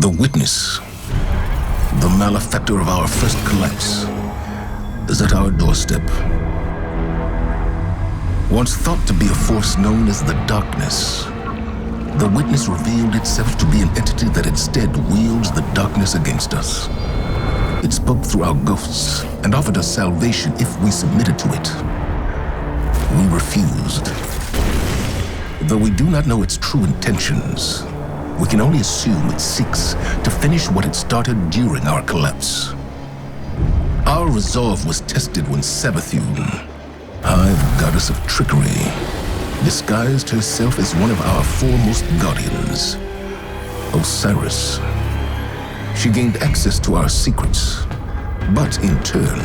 The witness, the malefactor of our first collapse, is at our doorstep. Once thought to be a force known as the darkness, the witness revealed itself to be an entity that instead wields the darkness against us. It spoke through our ghosts and offered us salvation if we submitted to it. We refused. Though we do not know its true intentions, we can only assume it seeks to finish what it started during our collapse. Our resolve was tested when Neptune, Hive goddess of trickery, disguised herself as one of our foremost guardians, Osiris. She gained access to our secrets, but in turn,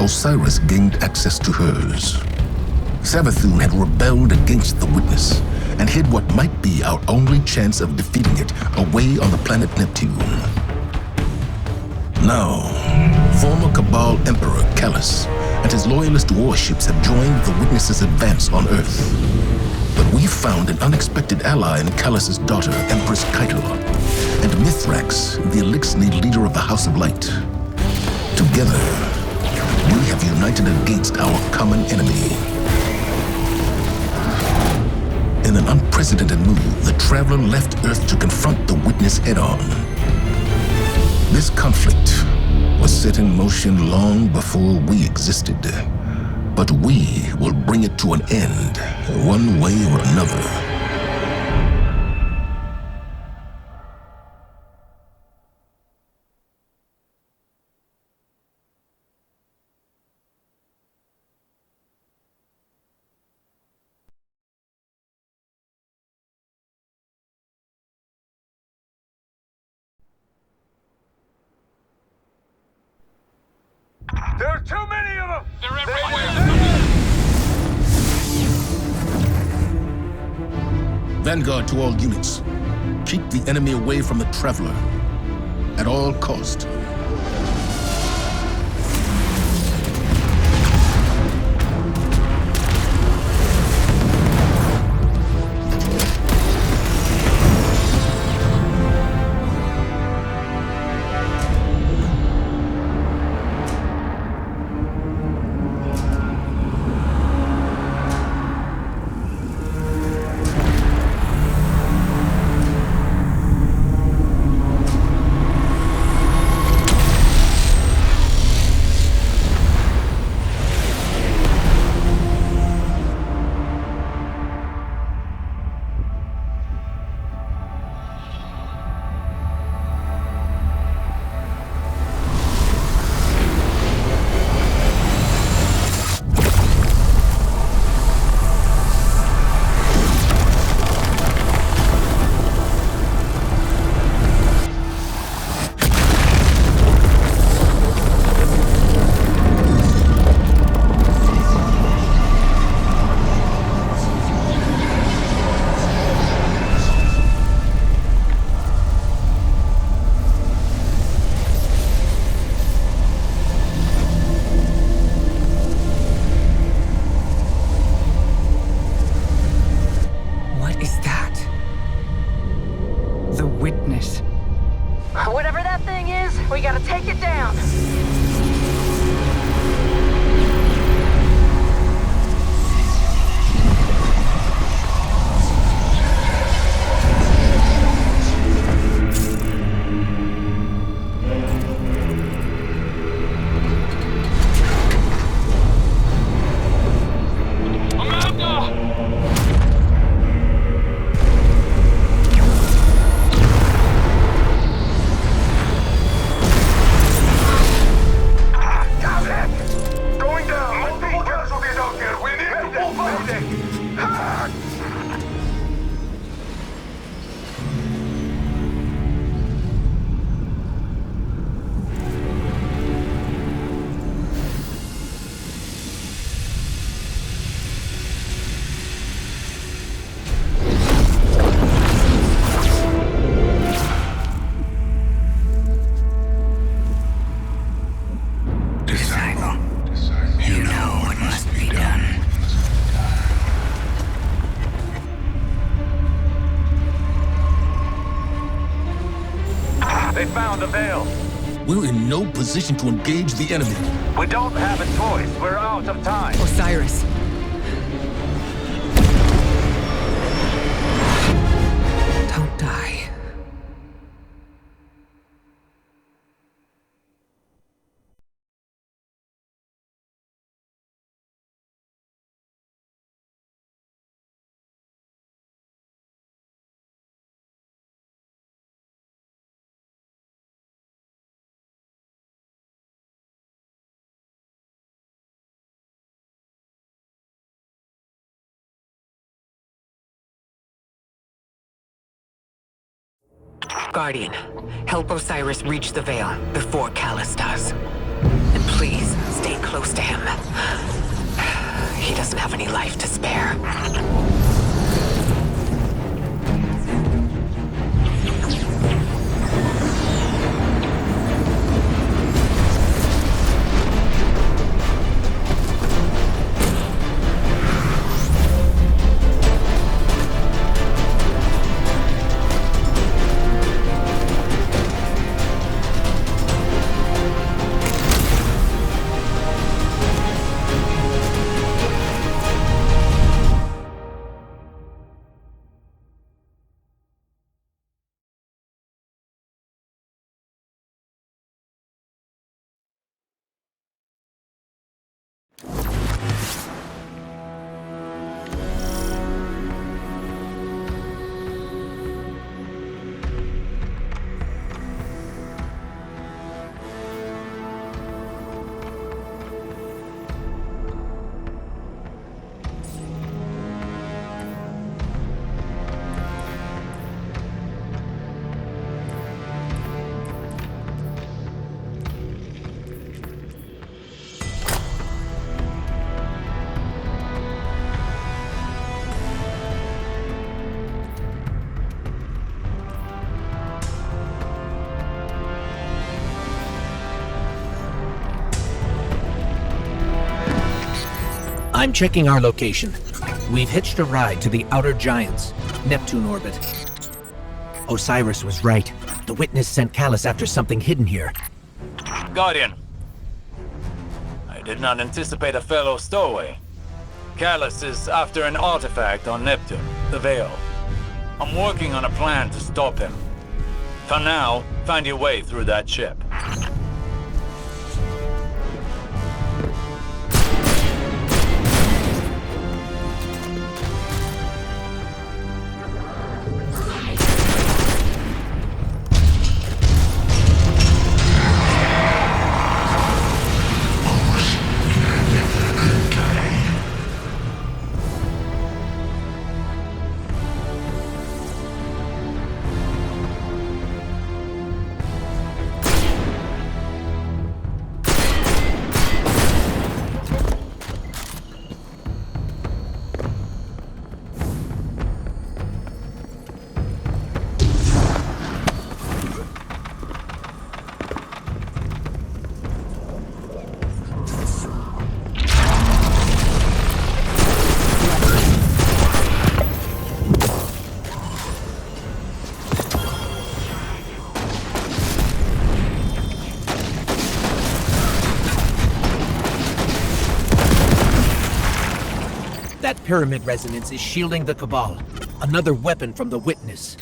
Osiris gained access to hers. Neptune had rebelled against the witness and hid what might be our only chance of defeating it away on the planet Neptune. Now, former Cabal Emperor Callus and his loyalist warships have joined the witness's advance on Earth. But we found an unexpected ally in Callus's daughter, Empress Keitel, and Mithrax, the Elixni leader of the House of Light. Together, we have united against our common enemy. In an unprecedented move, the Traveler left Earth to confront the witness head-on. This conflict was set in motion long before we existed, but we will bring it to an end, one way or another. There are too many of them! They're everywhere! Vanguard to all units. Keep the enemy away from the Traveler, at all cost. Whatever that thing is, we gotta take it down. found the veil. We're in no position to engage the enemy. We don't have a choice. We're out of time. Osiris. Don't die. Guardian, help Osiris reach the Veil before Callus does. And please, stay close to him. He doesn't have any life to spare. I'm checking our location. We've hitched a ride to the Outer Giants, Neptune orbit. Osiris was right. The witness sent Callus after something hidden here. Guardian. I did not anticipate a fellow stowaway. Callus is after an artifact on Neptune, the Veil. I'm working on a plan to stop him. For now, find your way through that ship. That pyramid resonance is shielding the Cabal. Another weapon from the Witness.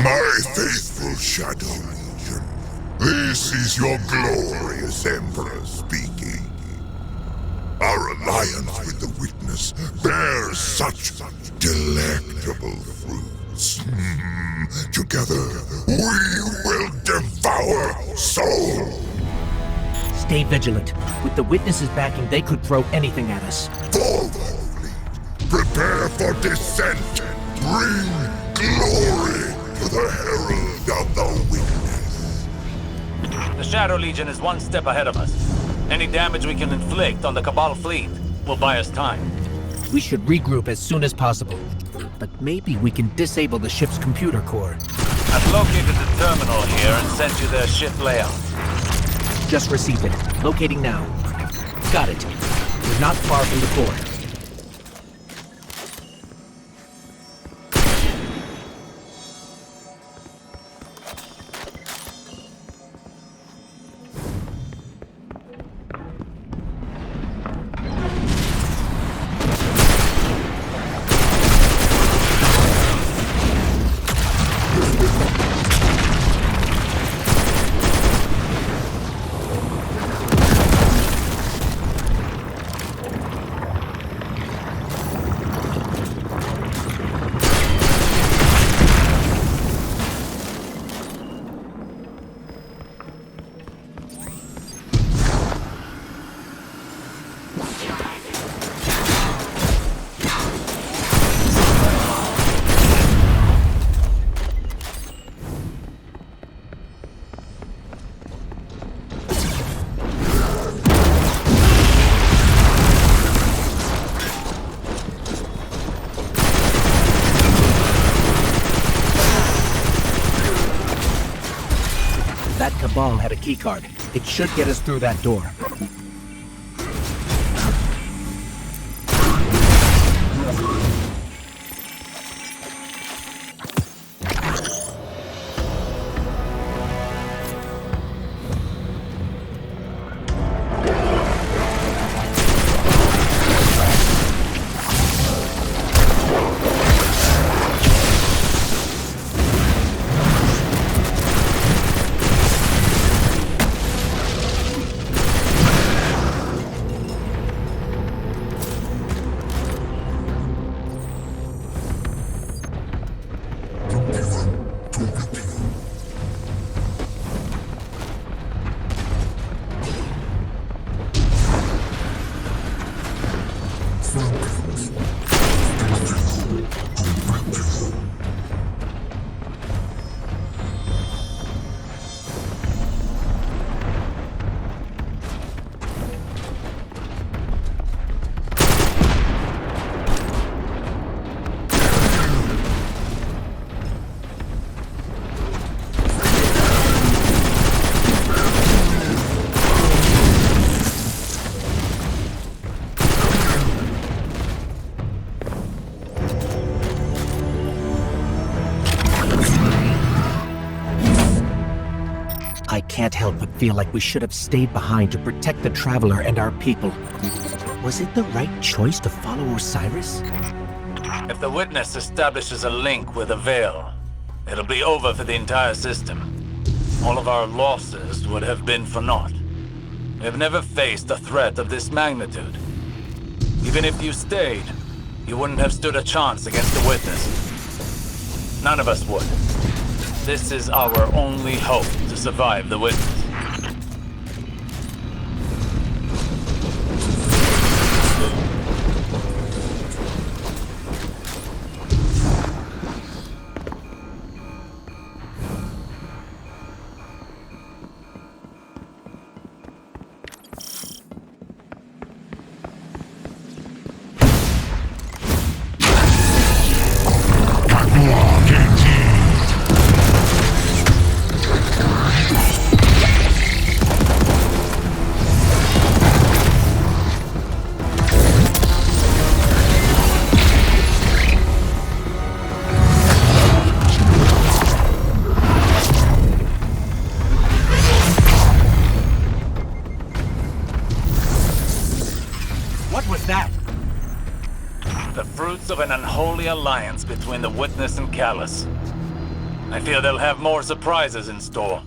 My faithful Shadow Legion, this is your glorious Emperor speaking. Our alliance with the Witness bears such delectable fruits. Together, we will devour soul. Stay vigilant. With the Witnesses backing, they could throw anything at us. Forward, fleet. Prepare for descent. Bring glory to the Herald of the Witness. The Shadow Legion is one step ahead of us. Any damage we can inflict on the Cabal fleet will buy us time. We should regroup as soon as possible. But maybe we can disable the ship's computer core. I've located the terminal here and sent you their ship layout. Just received it. Locating now. Got it. We're not far from the core. That Cabal had a keycard. It should get us through that door. I can't help but feel like we should have stayed behind to protect the Traveler and our people. Was it the right choice to follow Osiris? If the Witness establishes a link with the Veil, it'll be over for the entire system. All of our losses would have been for naught. We've never faced a threat of this magnitude. Even if you stayed, you wouldn't have stood a chance against the Witness. None of us would. This is our only hope to survive the Witness. What was that? The fruits of an unholy alliance between the Witness and Callus. I fear they'll have more surprises in store.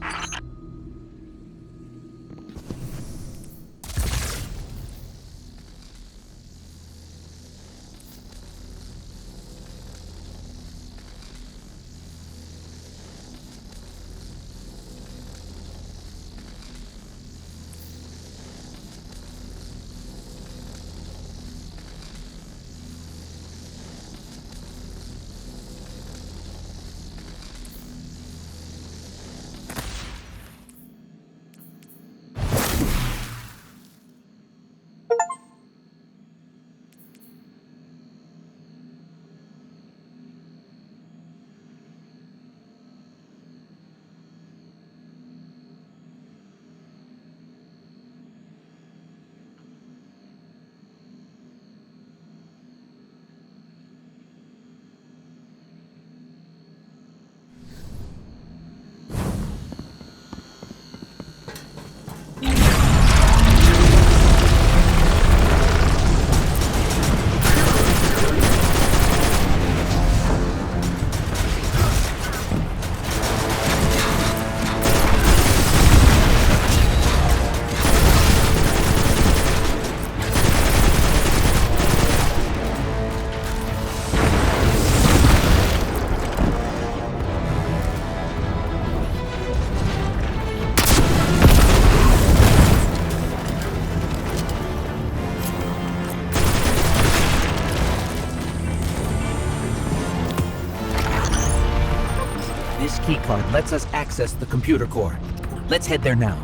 keycard lets us access the computer core. Let's head there now.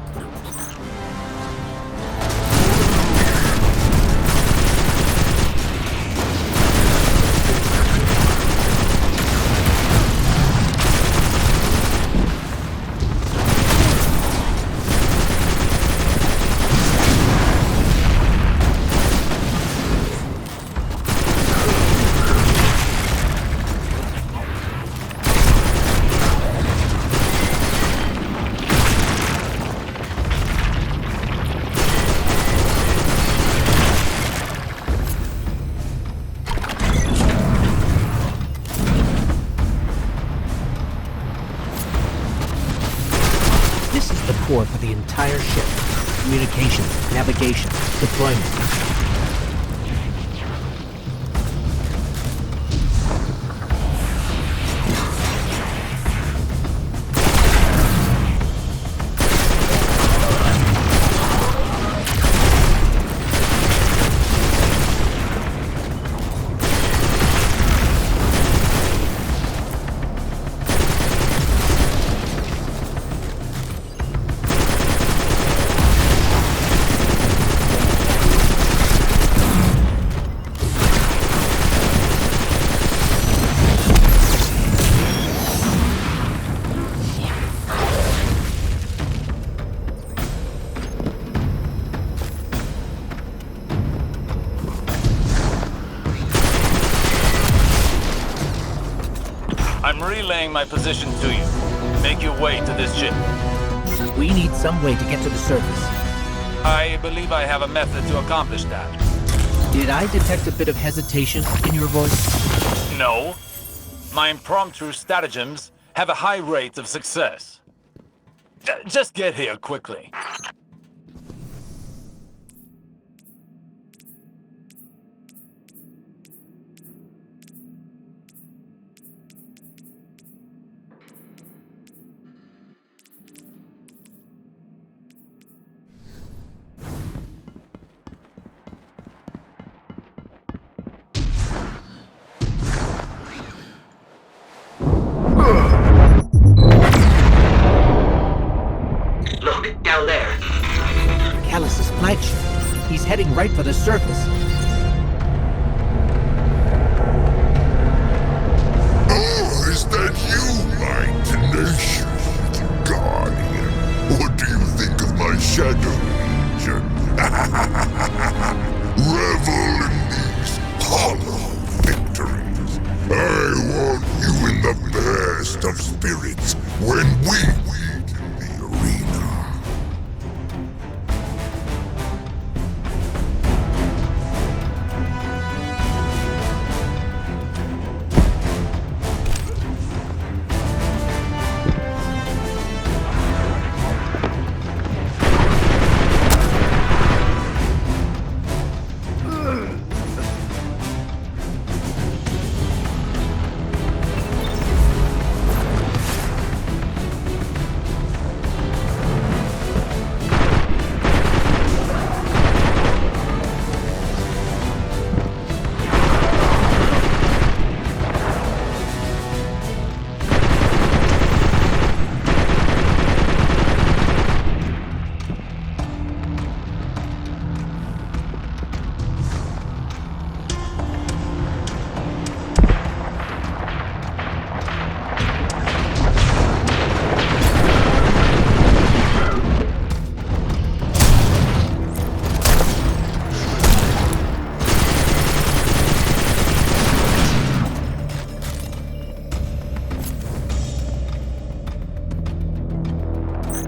For the entire ship. Communication, navigation, deployment. I'm relaying my position to you. Make your way to this ship. We need some way to get to the surface. I believe I have a method to accomplish that. Did I detect a bit of hesitation in your voice? No. My impromptu stratagems have a high rate of success. Just get here quickly. Look, down there. Callus's flagship. He's heading right for the surface. Oh, is that you, my tenacious little guardian? What do you think of my shadow legion? Revel in these hollow victories. I want you in the best of spirits when we meet in the arena.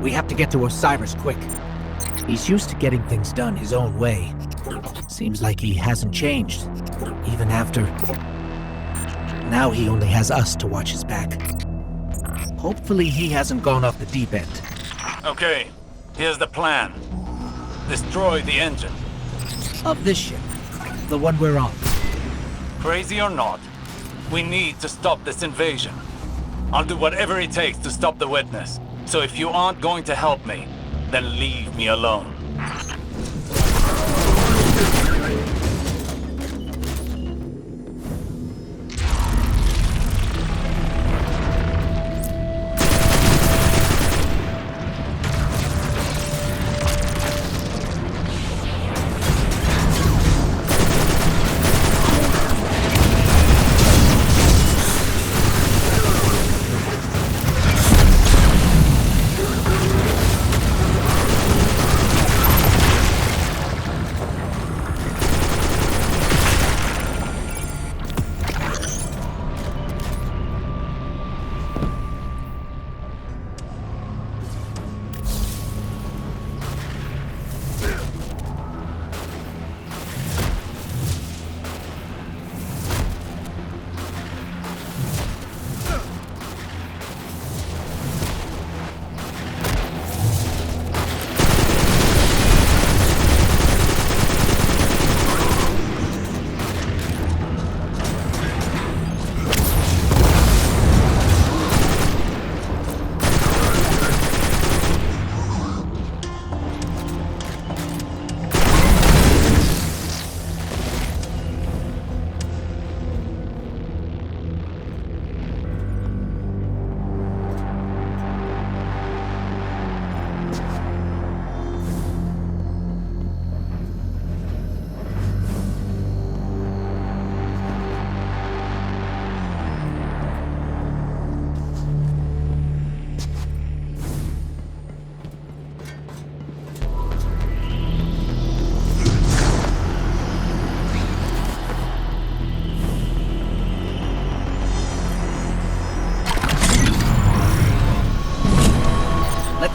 We have to get to Osiris quick. He's used to getting things done his own way. Seems like he hasn't changed, even after... Now he only has us to watch his back. Hopefully he hasn't gone off the deep end. Okay, here's the plan. Destroy the engine. Of this ship, the one we're on. Crazy or not, we need to stop this invasion. I'll do whatever it takes to stop the witness. So if you aren't going to help me, then leave me alone.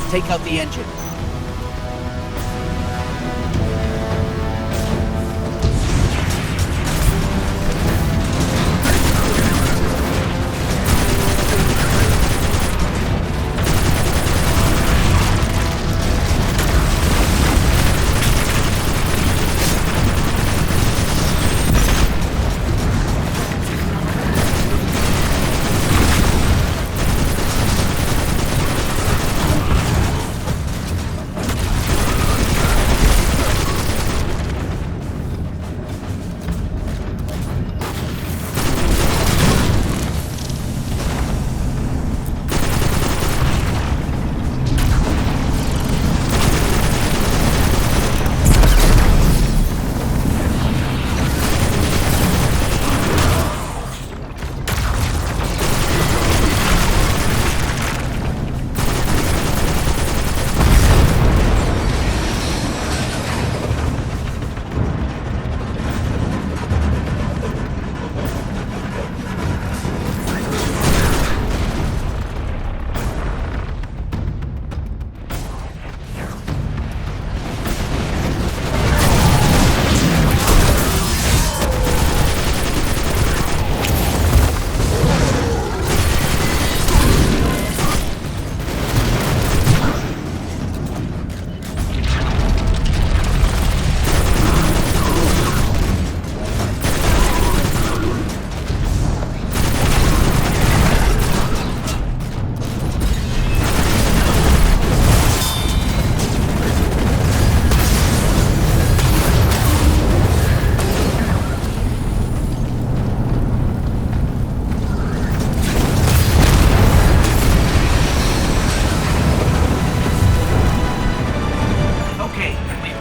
take out the engine.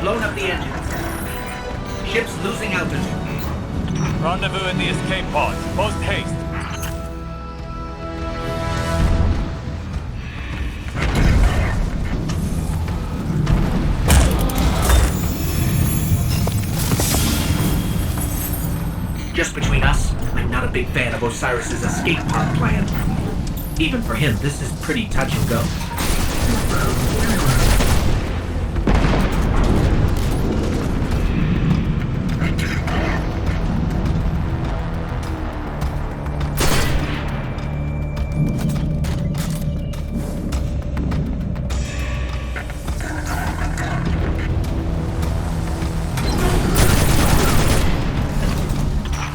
Blown up the engines. Ship's losing altitude. Rendezvous in the escape pod. Post haste. Just between us, I'm not a big fan of Osiris's escape pod plan. Even for him, this is pretty touch and go.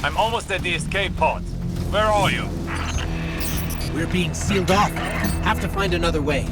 I'm almost at the escape pod. Where are you? We're being sealed off. Have to find another way.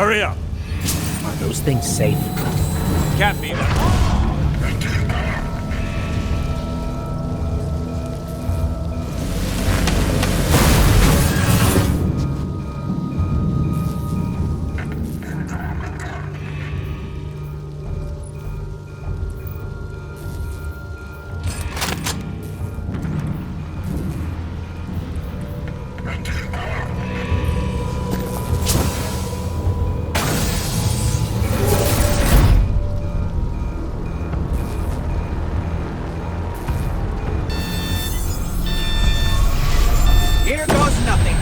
Hurry up. Are those things safe? Can't be that. Here goes nothing.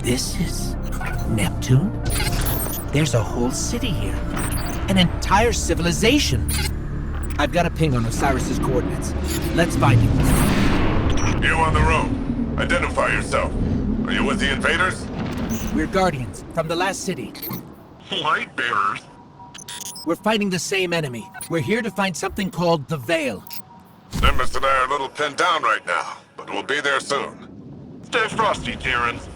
This is Neptune? There's a whole city here. An entire civilization. I've got a ping on Osiris's coordinates. Let's find him. You on the road. Identify yourself. Are you with the invaders? We're Guardians from the last city. Light bearers. We're fighting the same enemy. We're here to find something called the Veil. Nimbus and I are a little pinned down right now, but we'll be there soon. Stay frosty, Terrans.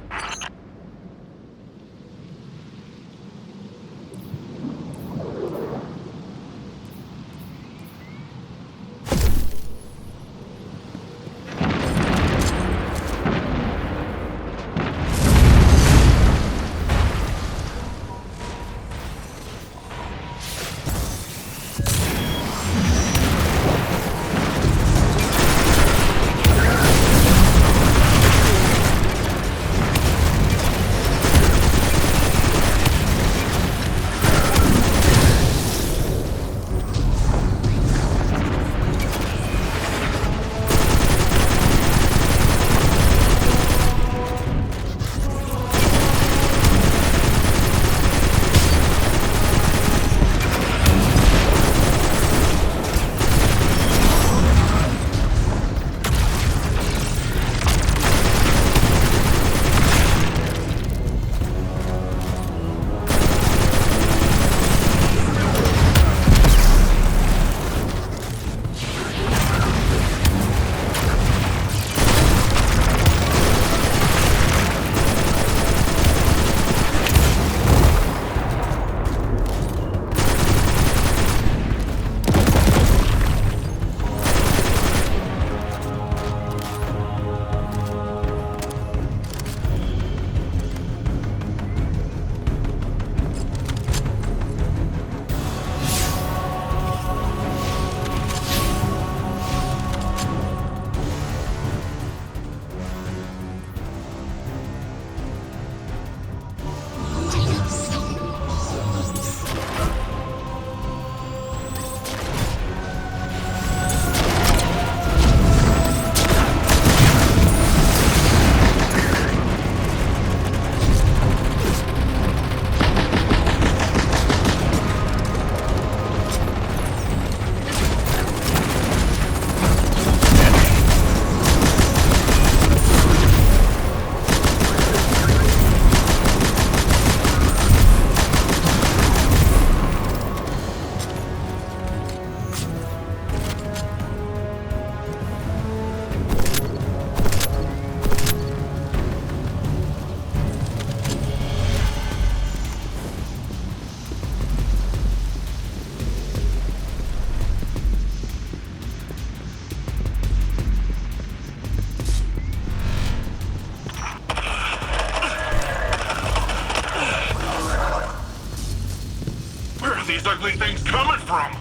Where are these ugly things coming from?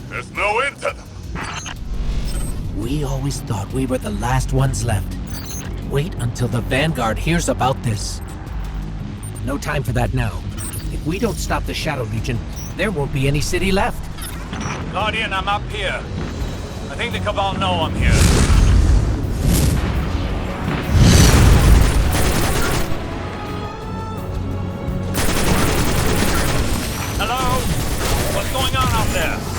There's no end to them. We always thought we were the last ones left. Wait until the Vanguard hears about this. No time for that now. If we don't stop the Shadow Legion, there won't be any city left. Guardian, I'm up here. I think the Cabal know I'm here. Hello? What's going on out there?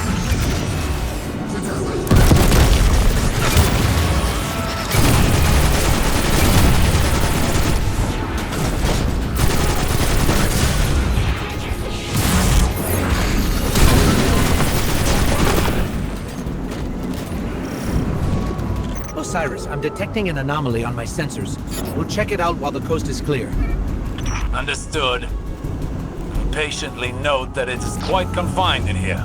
Osiris, I'm detecting an anomaly on my sensors. We'll check it out while the coast is clear. Understood. Patiently note that it is quite confined in here.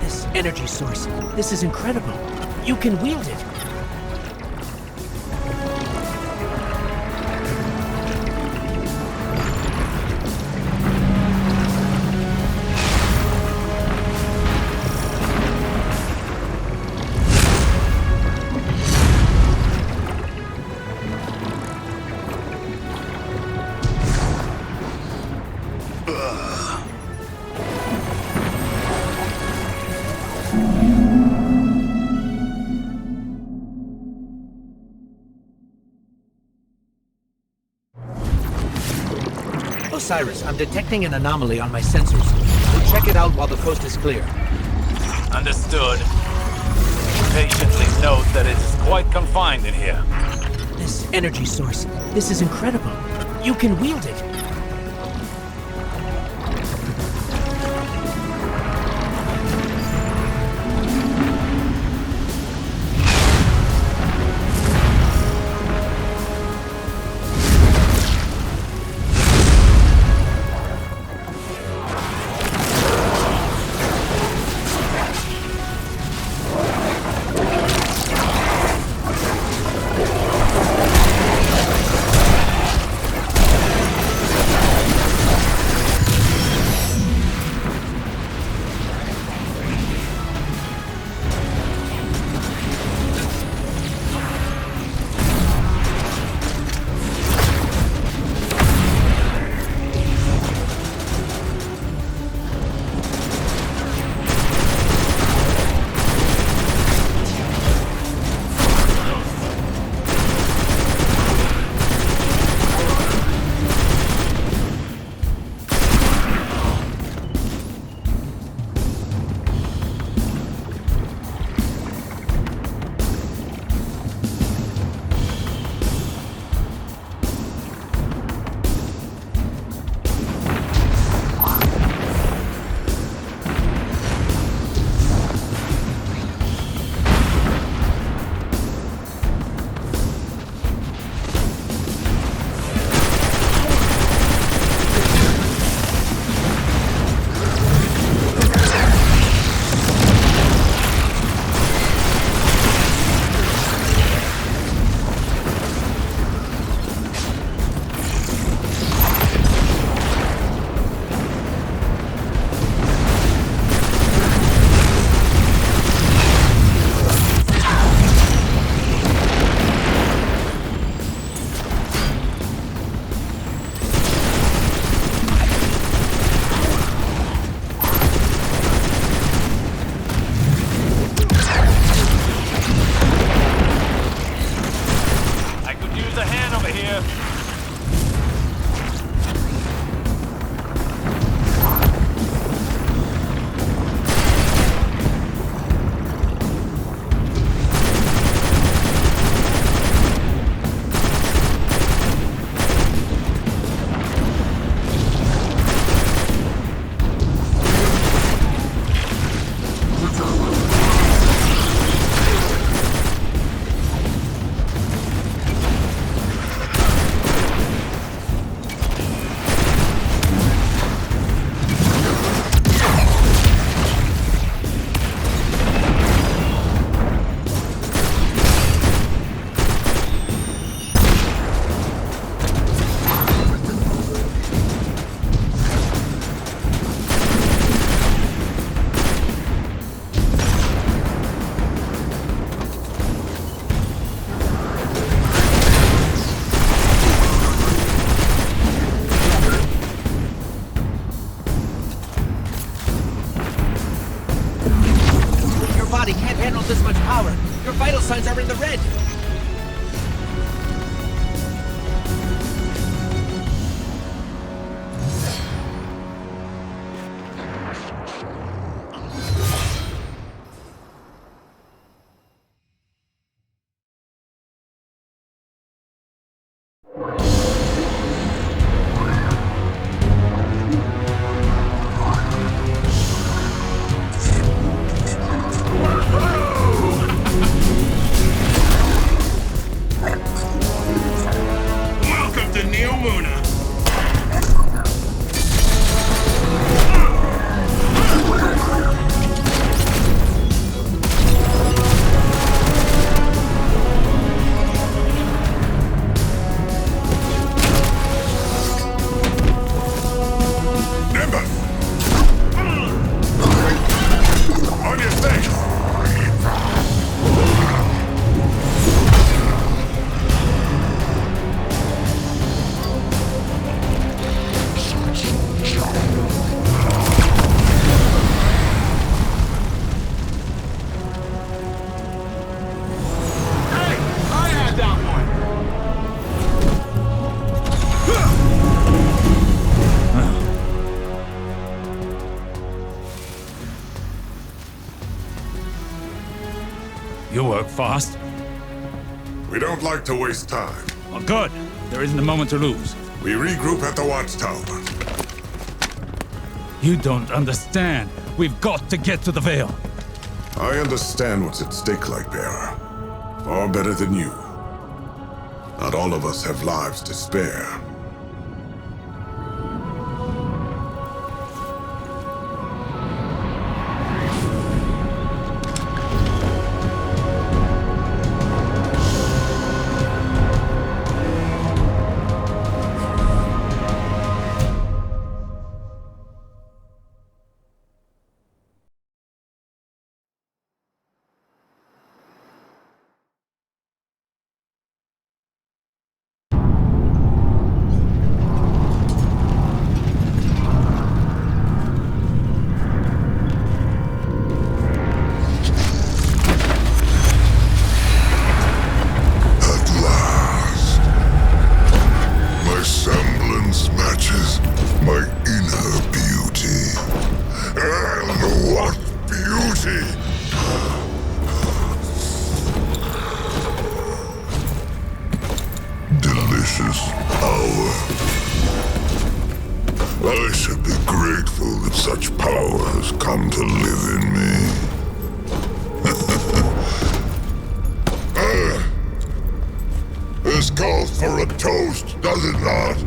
This energy source, this is incredible. You can wield it. Osiris, I'm detecting an anomaly on my sensors. We'll check it out while the coast is clear. Understood. Patiently note that it is quite confined in here. This energy source, this is incredible. You can wield it. body can't handle this much power. Your vital signs are in the red. Welcome to Neo Muna. Nimbus! On your stage! Hey, I had that one. You work fast. We don't like to waste time. Oh, good. There isn't a moment to lose. We regroup at the watchtower. You don't understand. We've got to get to the Veil. I understand what's at stake, Lightbearer. Far better than you. Not all of us have lives to spare. At last, my semblance matches my inner beauty. And what beauty! Delicious power. I should be grateful that such power has come to live in me. This calls for a toast, does it not?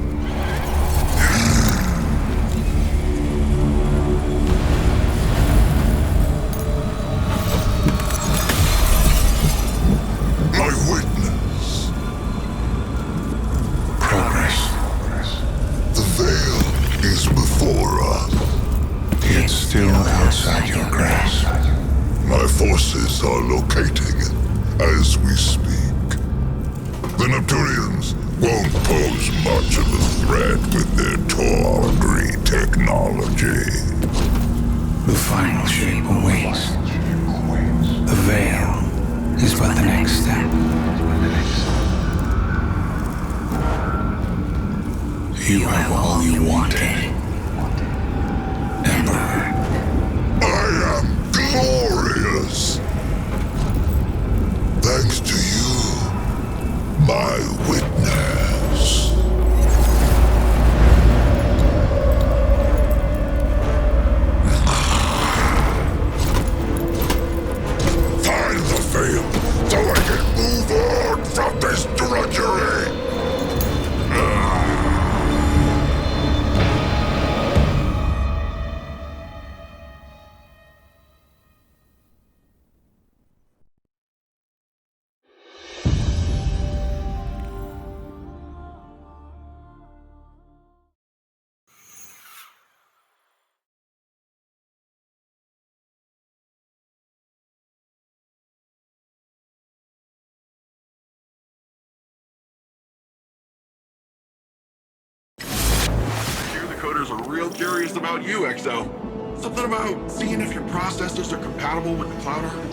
My witness. Progress. The veil is before us. It's still outside your grasp. My forces are locating it as we speak. The Neptunians won't pose much of a threat with their tawdry technology. The final shape awaits. The veil is but the next step. You have all you wanted, Emperor. I am glorious. Thanks to you, my witness. Find the veil so I can move on from this drudgery. Coders are real curious about you, XO. Something about seeing if your processors are compatible with the cloud arc?